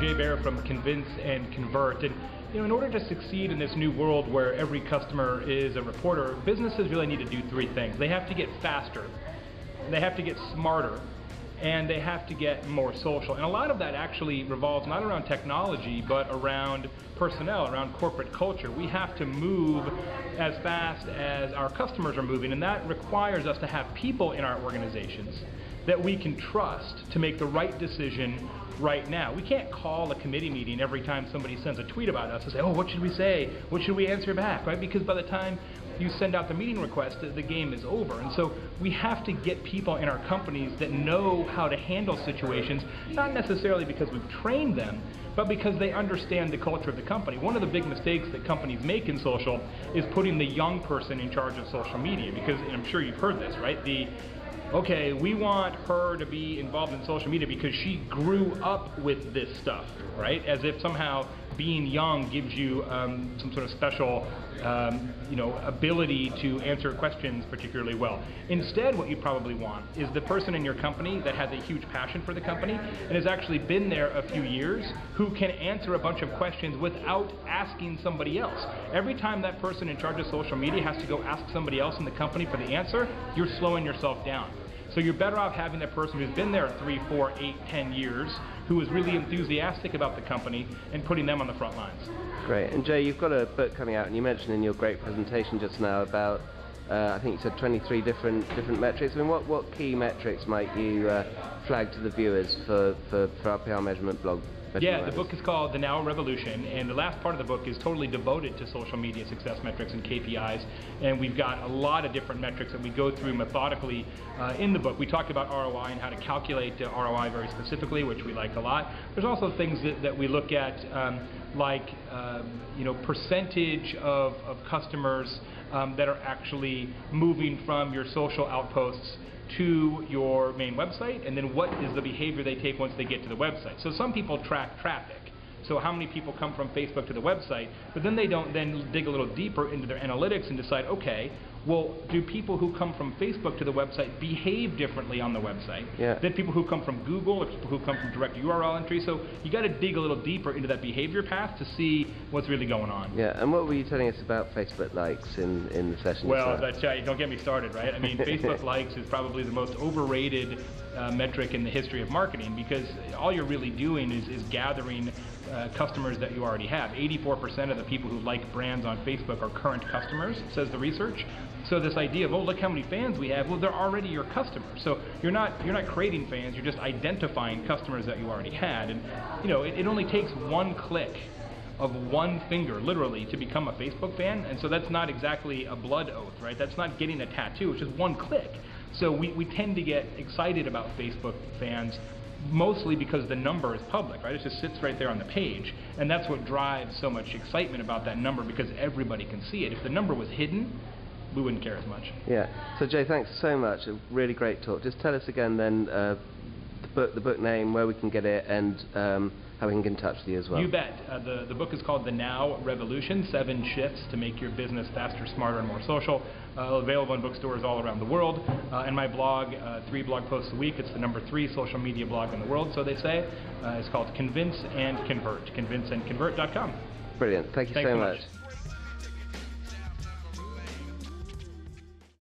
Jay Baer from Convince and Convert. And in order to succeed in this new world where every customer is a reporter, businesses really need to do three things. They have to get faster, they have to get smarter, and they have to get more social. And a lot of that actually revolves not around technology, but around personnel, around corporate culture. We have to move as fast as our customers are moving, and that requires us to have people in our organizations that we can trust to make the right decision right now. We can't call a committee meeting every time somebody sends a tweet about us and say, oh, what should we say? What should we answer back, right? Because by the time you send out the meeting request, the game is over. And so we have to get people in our companies that know how to handle situations, not necessarily because we've trained them, but because they understand the culture of the company. One of the big mistakes that companies make in social is putting the young person in charge of social media, because, and I'm sure you've heard this, right? Okay, we want her to be involved in social media because she grew up with this stuff, right? As if somehow being young gives you some sort of special ability to answer questions particularly well. Instead, what you probably want is the person in your company that has a huge passion for the company and has actually been there a few years, who can answer a bunch of questions without asking somebody else. Every time that person in charge of social media has to go ask somebody else in the company for the answer, you're slowing yourself down. So you're better off having that person who's been there 3, 4, 8, 10 years, who is really enthusiastic about the company, and putting them on the front lines. Great. And Jay, you've got a book coming out, and you mentioned in your great presentation just now about, I think you said 23 different metrics. I mean, what key metrics might you flag to the viewers for our PR measurement blog? Yeah, the book is called The Now Revolution, and the last part of the book is totally devoted to social media success metrics and KPIs, and we've got a lot of different metrics that we go through methodically in the book. We talk about ROI and how to calculate ROI very specifically, which we like a lot. There's also things that we look at like percentage of customers that are actually moving from your social outposts to your main website, and then what is the behavior they take once they get to the website. So some people track traffic, so how many people come from Facebook to the website, but then they don't then dig a little deeper into their analytics and decide, okay, well, do people who come from Facebook to the website behave differently on the website than people who come from Google or people who come from direct URL entry? So you got to dig a little deeper into that behavior path to see what's really going on. Yeah, and what were you telling us about Facebook likes in the session? Well, don't get me started, right? I mean, Facebook likes is probably the most overrated metric in the history of marketing, because all you're really doing is gathering customers that you already have. 84% of the people who like brands on Facebook are current customers, says the research. So this idea of, oh, look how many fans we have, well, they're already your customers. So you're not creating fans, you're just identifying customers that you already had. And it only takes one click of one finger, literally, to become a Facebook fan. And so that's not exactly a blood oath, right? That's not getting a tattoo, it's just one click. So we tend to get excited about Facebook fans, mostly because the number is public, right? It just sits right there on the page, and that's what drives so much excitement about that number, because everybody can see it. If the number was hidden, we wouldn't care as much. Yeah. So Jay, thanks so much. A really great talk. Just tell us again then the book name, where we can get it, and how we can get in touch with you as well. You bet. The book is called The Now Revolution, 7 Shifts to Make Your Business Faster, Smarter, and More Social. Available in bookstores all around the world. And my blog, 3 blog posts a week. It's the #3 social media blog in the world, so they say. It's called Convince and Convert, convinceandconvert.com. Brilliant. Thank you so much.